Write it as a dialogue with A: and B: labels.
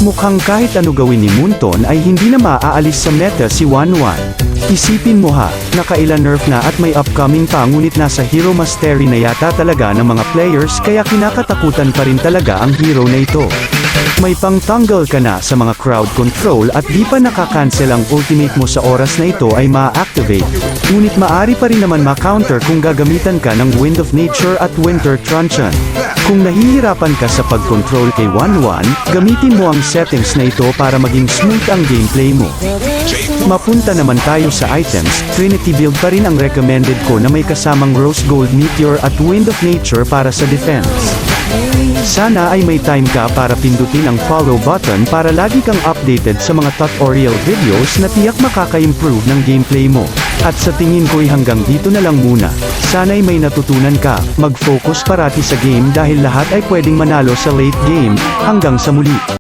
A: Mukhang kahit ano gawin ni Moonton ay hindi na maaalis sa meta si Wanwan. Isipin mo ha, nakaila-nerf na at may upcoming pa ngunit nasa hero mastery na yata talaga ng mga players kaya kinakatakutan pa rin talaga ang hero na ito. May pang-tanggal ka na sa mga crowd control at di pa nakakancel ang ultimate mo sa oras na ito ay ma-activate. Ngunit maari pa rin naman ma-counter kung gagamitan ka ng Wind of Nature at Winter Truncheon. Kung nahihirapan ka sa pag-control kay Wanwan, gamitin mo ang settings na ito para maging smooth ang gameplay mo. Mapunta naman tayo sa items, Trinity build pa rin ang recommended ko na may kasamang Rose Gold Meteor at Wind of Nature para sa defense. Sana ay may time ka para pindutin ang follow button para lagi kang updated sa mga tutorial videos na tiyak makaka-improve ng gameplay mo. At sa tingin ko'y hanggang dito na lang muna. Sana'y may natutunan ka, mag-focus parati sa game dahil lahat ay pwedeng manalo sa late game. Hanggang sa muli.